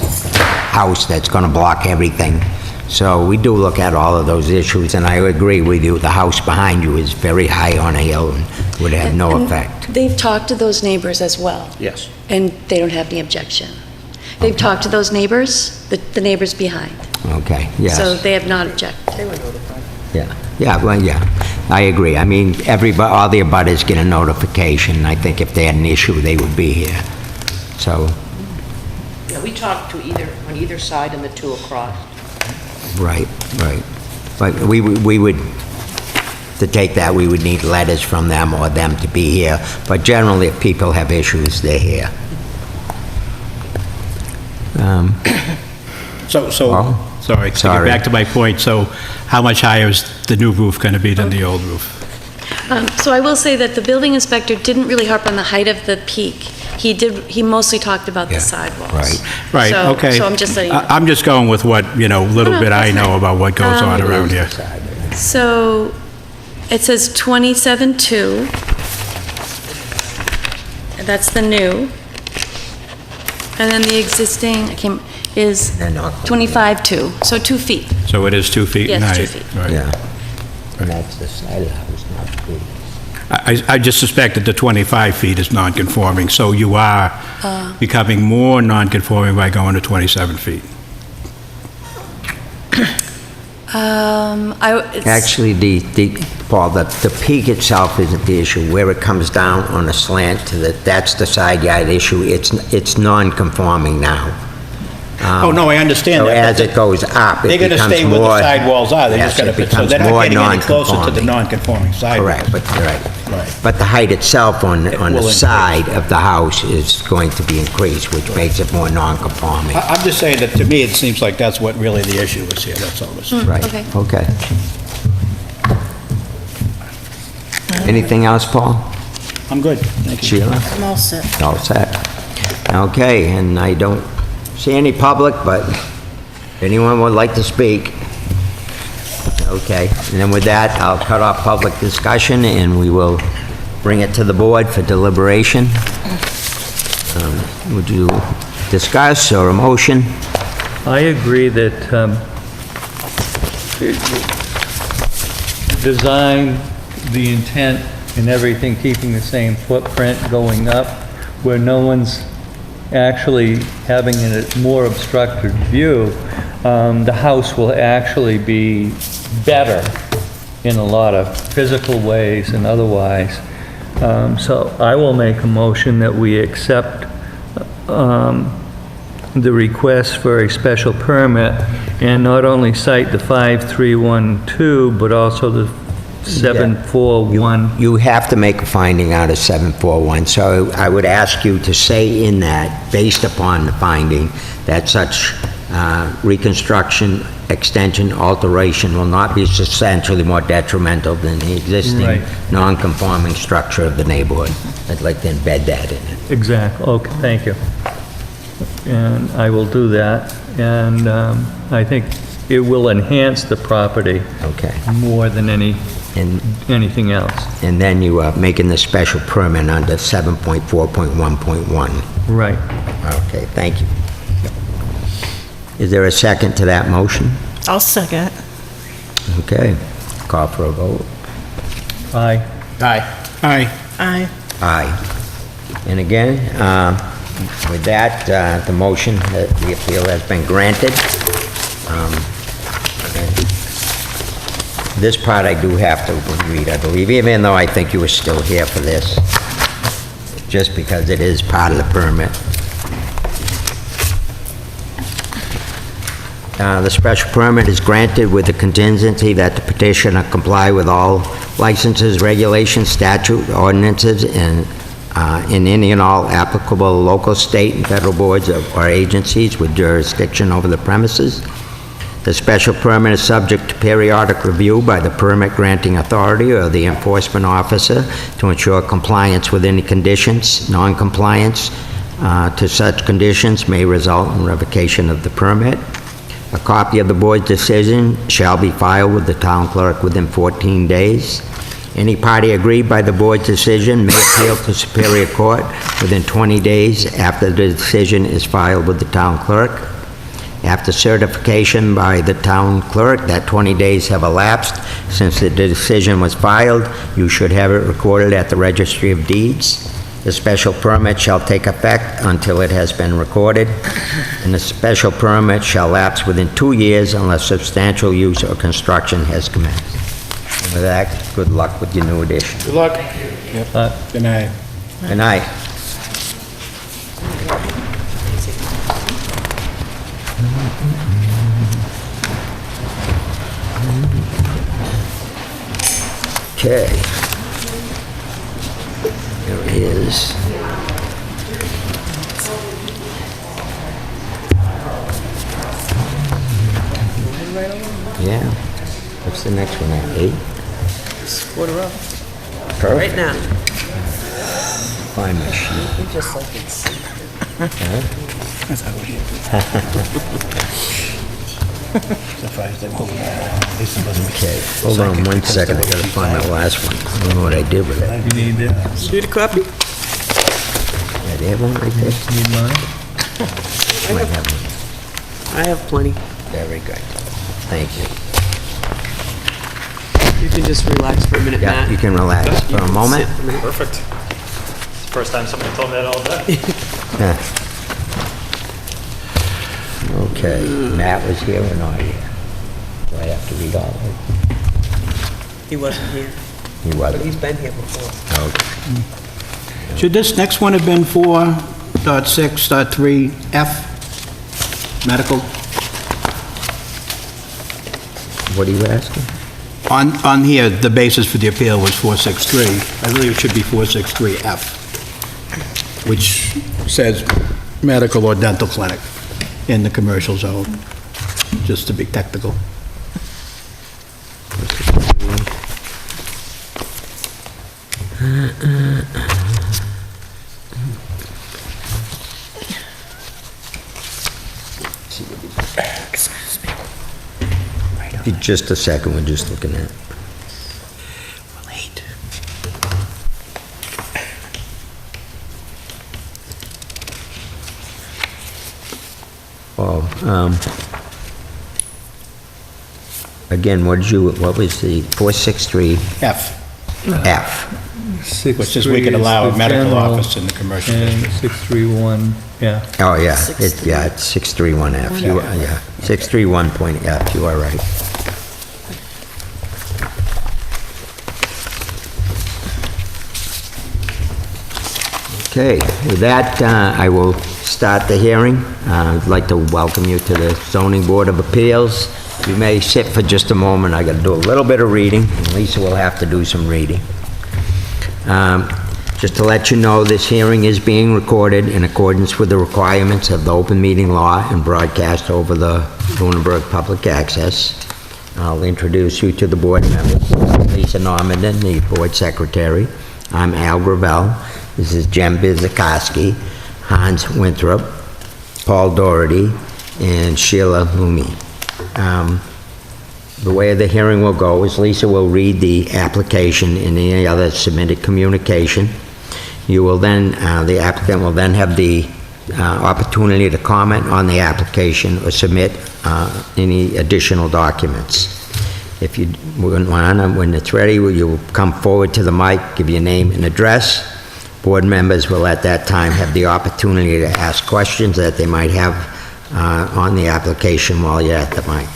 house that's gonna block everything. So we do look at all of those issues, and I agree with you. The house behind you is very high on a hill and would have no effect. They've talked to those neighbors as well, Yes. and they don't have any objection. They've talked to those neighbors, the neighbors behind, Okay, yes. so they have not objected. Yeah, I agree. I mean, all the abutters get a notification. I think if they had an issue, they would be here. So, Yeah, we talked to on either side and the two across. right. But we would, to take that, we would need letters from them or them to be here. But generally, if people have issues, they're here. Sorry, to get Sorry. back to my point, so how much higher is the new roof going to be than the old roof? So I will say that the building inspector didn't really harp on the height of the peak. He mostly talked about the sidewalls. Right, So- okay. So I'm just letting you know. I'm just going with what, little No, bit I that's know fine. about what goes on around here. So it says 27.2. That's the new. And then the existing is They're not- 25.2, so 2 feet. So it is 2 feet in Yes, height? 2 feet. Right. Yeah. And that's the side of the house, not the peak. I just suspect that the 25 feet is non-conforming, so you are becoming more non-conforming by going to 27 feet. Actually, Paul, the peak itself isn't the issue. Where it comes down on a slant that's the side yard issue. It's non-conforming now. Oh, no, I understand So that. as it goes up, it They're going to becomes stay where the more- sidewalls are, they Yes, just got to it fit, so becomes they're not more getting any closer to the non-conforming. non-conforming sidewalls. Correct, but you're right. Right. But the height itself on the will increase. side of the house is going to be increased, which makes it more non-conforming. I'm just saying that, to me, it seems like that's what really the issue is here, that's all. Right, Okay. okay. Anything else, Paul? I'm good, thank you. Sheila? I'm all set. All set. Okay, and I don't see any public, but if anyone would like to speak. Okay, and then with that, I'll cut off public discussion, and we will bring it to the board for deliberation. Would you discuss or a motion? I agree that design, the intent, and everything keeping the same footprint going up, where no one's actually having a more obstructed view, the house will actually be better in a lot of physical ways and otherwise. So I will make a motion that we accept the request for a special permit and not only cite the 5312, but also the 741. You have to make a finding out of 741, so I would ask you to say in that, based upon the finding, that such reconstruction, extension, alteration will not be substantially more detrimental than the existing Right. non-conforming structure of the neighborhood. I'd like to embed that in it. Exactly, okay, thank you. And I will do that. and I think it will enhance the property Okay. more than And, anything else. and then you are making the special permit under 7.4.1.1. Right. Okay, thank you. Is there a second to that motion? I'll second. Okay, call for a vote. Aye. Aye. Aye. Aye. Aye. And again, with that, the motion, the appeal has been granted. And this part I do have to read, I believe, even though I think you were still here for this, just because it is part of the permit. The special permit is granted with the contingency that the petitioner comply with all licenses, regulations, statute, ordinances, and in any and all applicable local, state, and federal boards or agencies with jurisdiction over the premises. The special permit is subject to periodic review by the permit granting authority or the enforcement officer to ensure compliance with any conditions. Non-compliance to such conditions may result in revocation of the permit. A copy of the board's decision shall be filed with the town clerk within 14 days. Any party aggrieved by the board's decision may appeal to Superior Court within 20 days after the decision is filed with the town clerk. After certification by the town clerk that 20 days have elapsed since the decision was filed, you should have it recorded at the Registry of Deeds. The special permit shall take effect until it has been recorded, and the special permit shall lapse within 2 years unless substantial use or construction has commenced. And with that, good luck with your new addition. Good luck. Good night. Good night. Okay. There is. Yeah. What's the next one at? 8? Quarter up. Perfect. Right now. Find my sheet. We just like it's... Okay, hold on 1 second, I gotta find my last one. I don't know what I did with it. You need that? Need a copy? Yeah, they have one right there? Need mine? Might have one. I have plenty. Very good. Thank you. You can just relax for a minute, Yeah, Matt. you can relax for a moment. Sit for a minute. Perfect. It's the first time somebody told me that all day. Yeah. Okay, Matt was here or not here? Do I have to read all of it? He wasn't here, He but wasn't. he's been here before. Okay. Should this next one have been 4.6.3F, medical? What are you asking? On here, the basis for the appeal was 463. I believe it should be 463F, which says medical or dental clinic in the commercial zone, just to be technical. Just a second, we're just looking at. Well, again, what was the 463 F, F? which is we could allow a medical office in the commercial And district. 631, yeah. Oh, yeah, it's 631F, you are, yeah, 631.F, you are right. Okay, with that, I will start the hearing. I'd like to welcome you to the Zoning Board of Appeals. You may sit for just a moment, I gotta do a little bit of reading, and Lisa will have to do some reading. Just to let you know, this hearing is being recorded in accordance with the requirements of the open meeting law and broadcast over the Lunenburg Public Access. I'll introduce you to the board members. Lisa Normandin, the board secretary. I'm Al Gravel. This is Jem Bizikowski, Hans Winthrop, Paul Doherty, and Sheila Lumi. The way the hearing will go is Lisa will read the application and any other submitted communication. You will then, the applicant will then have the opportunity to comment on the application or submit any additional documents. If you want, when it's ready, you will come forward to the mic, give your name and address. Board members will at that time have the opportunity to ask questions that they might have on the application while you're at the mic.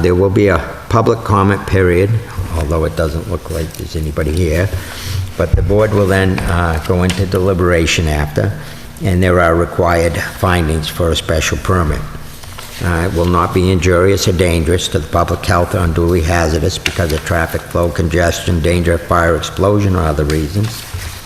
There will be a public comment period, although it doesn't look like there's anybody here, but the board will then go into deliberation after, and there are required findings for a special permit. It will not be injurious or dangerous to the public health or unduly hazardous because of traffic flow, congestion, danger of fire, explosion, or other reasons.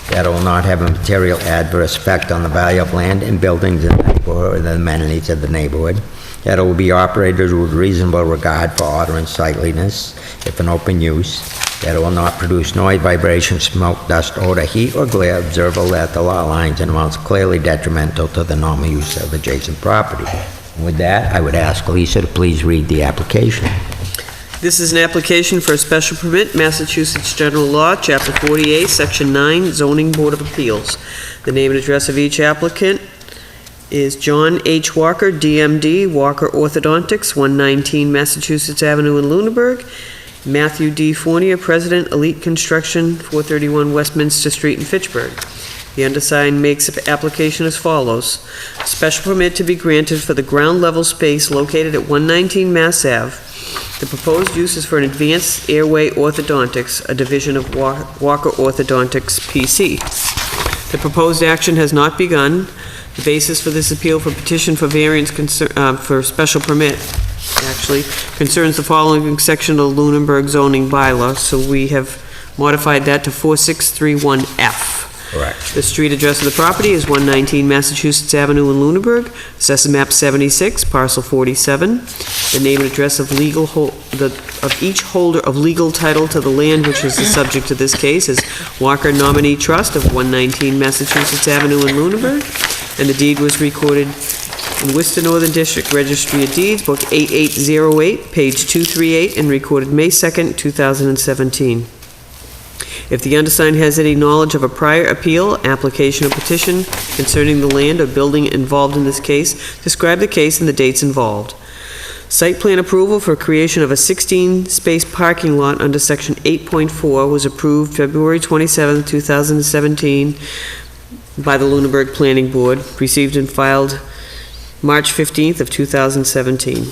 That it will not have a material adverse effect on the value of land and buildings in the neighborhood or the amenities of the neighborhood. That it will be operated with reasonable regard for order and sightliness if an open use. That it will not produce noise, vibration, smoke, dust, odor, heat, or glare observable at the lot lines and amounts clearly detrimental to the normal use of adjacent property. With that, I would ask Lisa to please read the application. This is an application for a special permit, Massachusetts General Law, Chapter 48, Section 9, Zoning Board of Appeals. The name and address of each applicant is John H. Walker, DMD, Walker Orthodontics, 119 Massachusetts Avenue in Lunenburg. Matthew D. Fournier, President, Elite Construction, 431 Westminster Street in Fitchburg. The undersigned makes application as follows. Special permit to be granted for the ground level space located at 119 Mass Ave. The proposed use is for an advanced airway orthodontics, a division of Walker Orthodontics, PC. The proposed action has not begun. The basis for this appeal for petition for variance for special permit, actually, concerns the following section of Lunenburg zoning bylaw, so we have modified that to 4631F. Correct. The street address of the property is 119 Massachusetts Avenue in Lunenburg, Assessor Map 76, Parcel 47. The name and address of each holder of legal title to the land which is the subject of this case is Walker Nominee Trust of 119 Massachusetts Avenue in Lunenburg, and the deed was recorded in Worcester Northern District Registry of Deeds, Book 8808, page 238, and recorded May 2nd, 2017. If the undersigned has any knowledge of a prior appeal, application, or petition concerning the land or building involved in this case, describe the case and the dates involved. Site plan approval for creation of a 16-space parking lot under Section 8.4 was approved February 27, 2017 by the Lunenburg Planning Board, received and filed March 15th of 2017.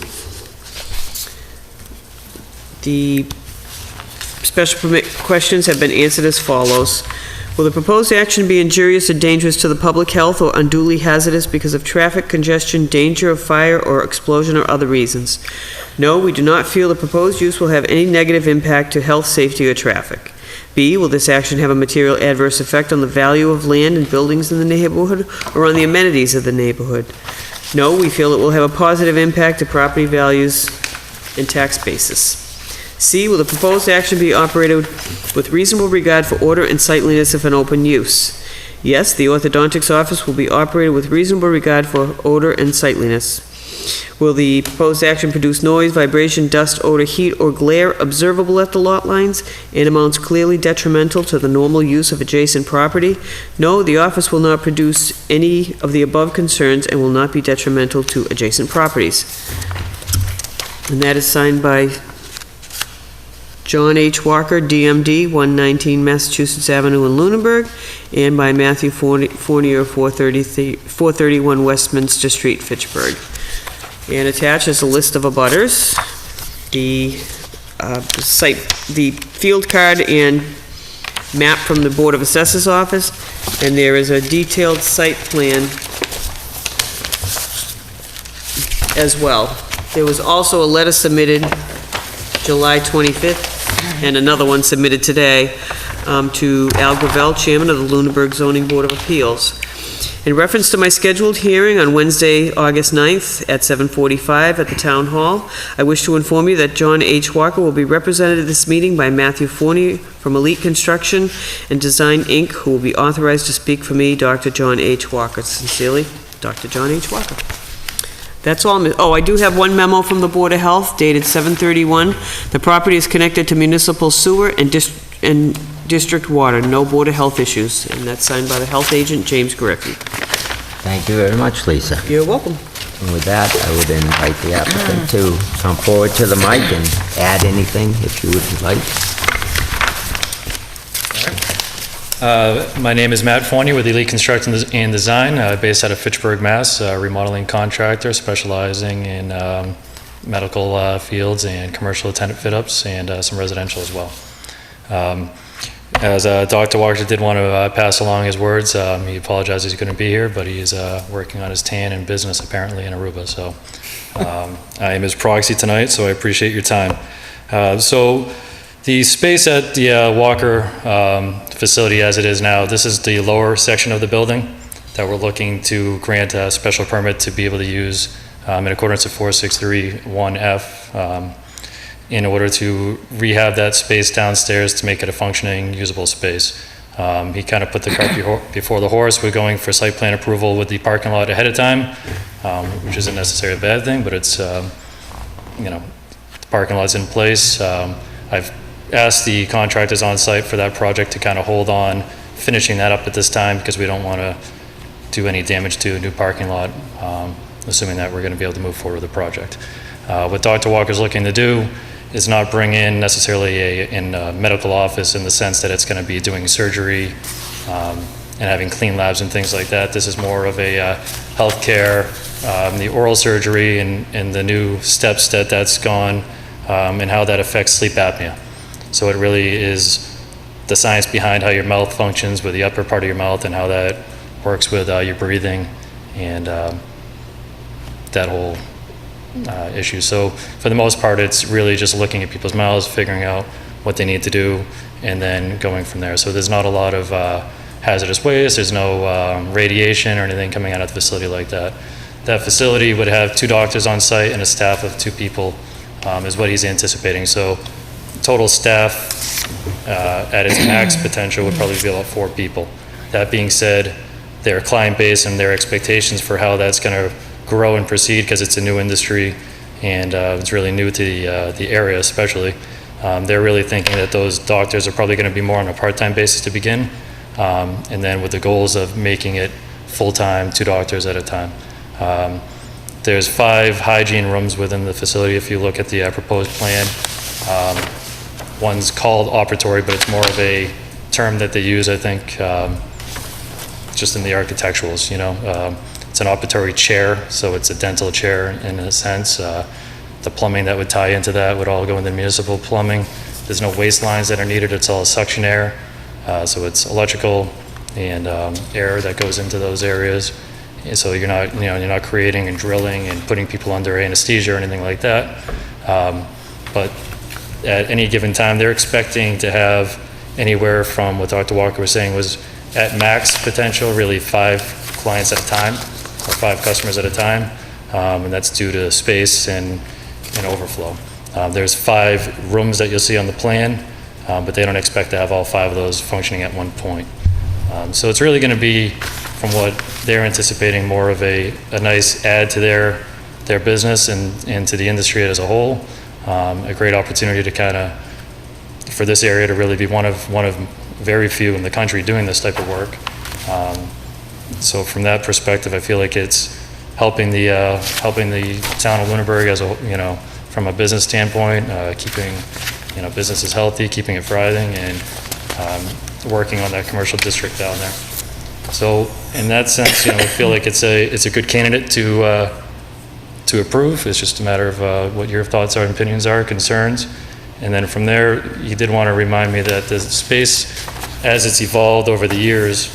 The special permit questions have been answered as follows. Will the proposed action be injurious or dangerous to the public health or unduly hazardous because of traffic congestion, danger of fire or explosion or other reasons? No, we do not feel the proposed use will have any negative impact to health, safety, or traffic. B, will this action have a material adverse effect on the value of land and buildings in the neighborhood or on the amenities of the neighborhood? No, we feel it will have a positive impact to property values and tax basis. C, will the proposed action be operated with reasonable regard for order and sightliness of an open use? Yes, the orthodontics office will be operated with reasonable regard for odor and sightliness. Will the proposed action produce noise, vibration, dust, odor, heat, or glare observable at the lot lines and amounts clearly detrimental to the normal use of adjacent property? No, the office will not produce any of the above concerns and will not be detrimental to adjacent properties. And that is signed by John H. Walker, DMD, 119 Massachusetts Avenue in Lunenburg, and by Matthew Fournier, 431 Westminster Street, Fitchburg. And attached is a list of abutters, the the field card and map from the Board of Assessors Office, and there is a detailed site plan as well. There was also a letter submitted July 25th, and another one submitted today to Al Gravel, Chairman of the Lunenburg Zoning Board of Appeals. In reference to my scheduled hearing on Wednesday, August 9th at 7:45 at the Town Hall, I wish to inform you that John H. Walker will be represented at this meeting by Matthew Fournier from Elite Construction and Design, Inc., who will be authorized to speak for me, Dr. John H. Walker. Sincerely, Dr. John H. Walker. That's all. Oh, I do have one memo from the Board of Health dated 7/31. The property is connected to municipal sewer and district water. No Board of Health issues. And that's signed by the health agent, James Griffin. Thank you very much, Lisa. You're welcome. And with that, I would invite the applicant to come forward to the mic and add anything if you would like. My name is Matt Fournier with Elite Construction and Design, based out of Fitchburg, Mass., remodeling contractor specializing in medical fields and commercial tenant fit-ups and some residential as well. As Dr. Walker did want to pass along his words, he apologizes he couldn't be here, but he is working on his tan and business apparently in Aruba. So I am his proxy tonight, so I appreciate your time. So the space at the Walker facility as it is now, this is the lower section of the building that we're looking to grant a special permit to be able to use in accordance with 4631F in order to rehab that space downstairs to make it a functioning, usable space. He kind of put the cart before the horse. We're going for site plan approval with the parking lot ahead of time, which isn't necessarily a bad thing, but it's, the parking lot's in place. I've asked the contractors on site for that project to kind of hold on finishing that up at this time because we don't want to do any damage to a new parking lot, assuming that we're going to be able to move forward with the project. What Dr. Walker's looking to do is not bring in necessarily a medical office in the sense that it's going to be doing surgery and having clean labs and things like that. This is more of a healthcare, the oral surgery and the new steps that's gone and how that affects sleep apnea. So it really is the science behind how your mouth functions with the upper part of your mouth and how that works with your breathing and that whole issue. So for the most part, it's really just looking at people's mouths, figuring out what they need to do, and then going from there. So there's not a lot of hazardous waste. There's no radiation or anything coming out of the facility like that. That facility would have 2 doctors on site and a staff of 2 people is what he's anticipating. So total staff at its max potential would probably be about 4 people. That being said, their client base and their expectations for how that's going to grow and proceed, because it's a new industry and it's really new to the area especially, they're really thinking that those doctors are probably going to be more on a part-time basis to begin, and then with the goals of making it full-time, 2 doctors at a time. There's 5 hygiene rooms within the facility if you look at the proposed plan. One's called operatory, but it's more of a term that they use, I think, just in the architecturals, It's an operatory chair, so it's a dental chair in a sense. The plumbing that would tie into that would all go into municipal plumbing. There's no waste lines that are needed, it's all suction air. So it's electrical and air that goes into those areas. And so you're not creating and drilling and putting people under anesthesia or anything like that. But at any given time, they're expecting to have anywhere from what Dr. Walker was saying was at max potential, really 5 clients at a time, or 5 customers at a time, and that's due to space and overflow. There's 5 rooms that you'll see on the plan, but they don't expect to have all 5 of those functioning at one point. So it's really going to be, from what they're anticipating, more of a nice add to their business and to the industry as a whole. A great opportunity to for this area to really be one of very few in the country doing this type of work. So from that perspective, I feel like it's helping the town of Lunenburg as from a business standpoint, keeping businesses healthy, keeping it thriving, and working on that commercial district down there. So in that sense, I feel like it's a good candidate to approve. It's just a matter of what your thoughts are, opinions are, concerns. And then from there, you did want to remind me that the space, as it's evolved over the years,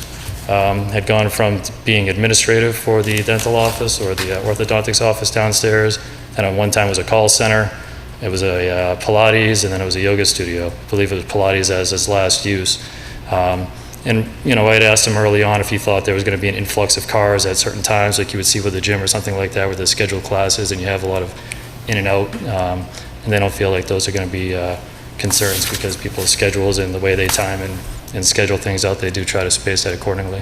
had gone from being administrative for the dental office or the orthodontics office downstairs, and at one time was a call center. It was a Pilates, and then it was a yoga studio. I believe it was Pilates as its last use. And I had asked him early on if he thought there was going to be an influx of cars at certain times, like you would see with the gym or something like that, where there's scheduled classes and you have a lot of in and out. And they don't feel like those are going to be concerns, because people's schedules and the way they time and schedule things out, they do try to space that accordingly.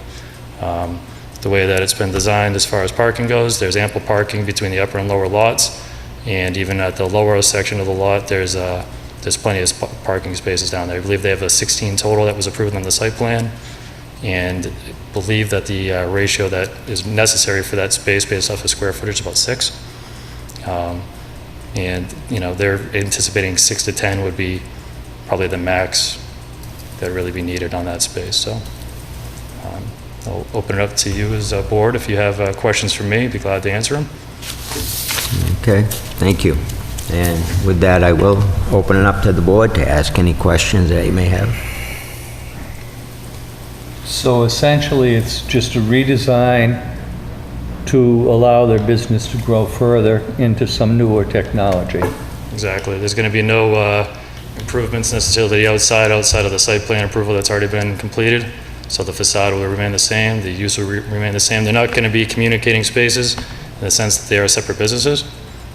the way that it's been designed as far as parking goes. There's ample parking between the upper and lower lots, and even at the lower section of the lot, there's plenty of parking spaces down there. I believe they have a 16 total that was approved on the site plan, and believe that the ratio that is necessary for that space based off of square footage is about 6. And, you know, they're anticipating 6 to 10 would be probably the max that would really be needed on that space. So I'll open it up to you as a board. If you have questions for me, I'd be glad to answer them. Okay, thank you. And with that, I will open it up to the board to ask any questions that you may have. So essentially, it's just a redesign to allow their business to grow further into some newer technology. Exactly. There's going to be no improvements necessarily to the outside of the site plan approval that's already been completed. So the facade will remain the same, the use will remain the same. They're not going to be communicating spaces in the sense that they are separate businesses,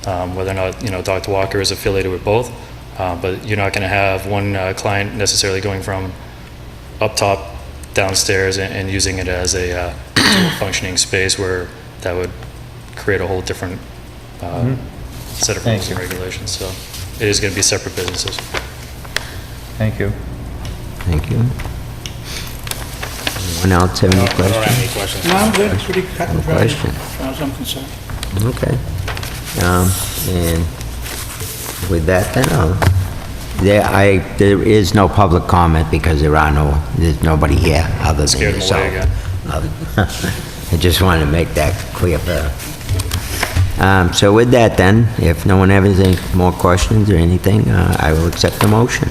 whether or not, you know, Dr. Walker is affiliated with both. But you're not going to have one client necessarily going from up top downstairs and using it as a functioning space where that would create a whole different set of rules and regulations. So it is going to be separate businesses. Thank you. Thank you. Anyone else have any questions? I don't have any questions. No, I'm good, it's pretty cut and No dry, question. as far as I'm concerned. Okay. And with that, then, there is no public comment because there's nobody here other than Scared them yourself. away again. I just wanted to make that clear. So with that, then, if no one has any more questions or anything, I will accept the motion.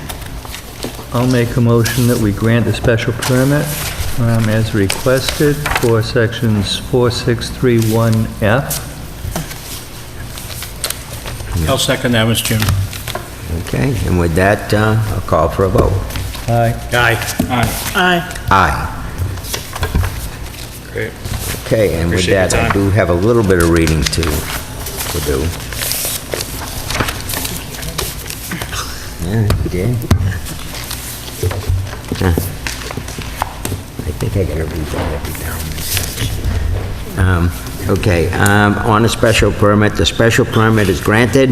I'll make a motion that we grant a special permit as requested for sections 4631F. I'll second that, Mr. Chairman. Okay, and with that, I'll call for a vote. Aye. Aye. Aye. Aye. Great. Okay, and with Appreciate your that, I time. do have a little bit of reading to do. Yeah, you did. I think I gotta read that every time. Okay, on a special permit, the special permit is granted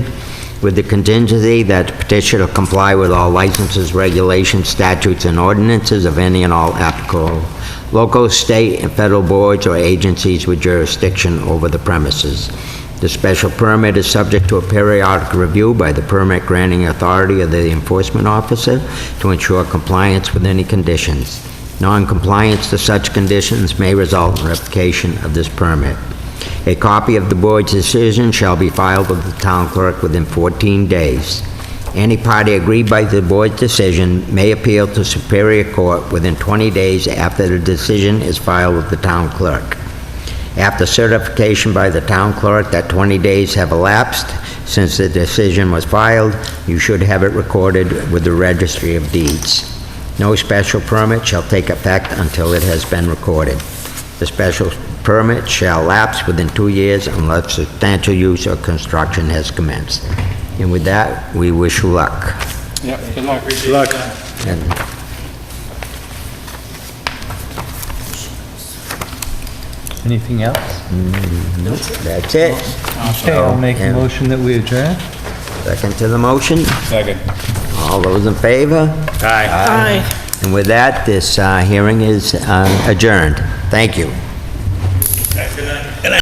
with the contingency that the petitioner will comply with all licenses, regulations, statutes, and ordinances of any and all applicable local, state, and federal boards or agencies with jurisdiction over the premises. The special permit is subject to a periodic review by the permit granting authority of the enforcement officer to ensure compliance with any conditions. Non-compliance to such conditions may result in revocation of this permit. A copy of the board's decision shall be filed with the town clerk within 14 days. Any party aggrieved by the board's decision may appeal to Superior Court within 20 days after the decision is filed with the town clerk. After certification by the town clerk that 20 days have elapsed since the decision was filed, you should have it recorded with the Registry of Deeds. No special permit shall take effect until it has been recorded. The special permit shall lapse within 2 years unless substantial use or construction has commenced. And with that, we wish you luck. Yep, good luck. Good luck. And Anything else? nope, that's it. Okay, I'll make a And motion that we adjourn. Second to the motion. Second. All those in favor? Aye. Aye. And with that, this hearing is adjourned. Thank you.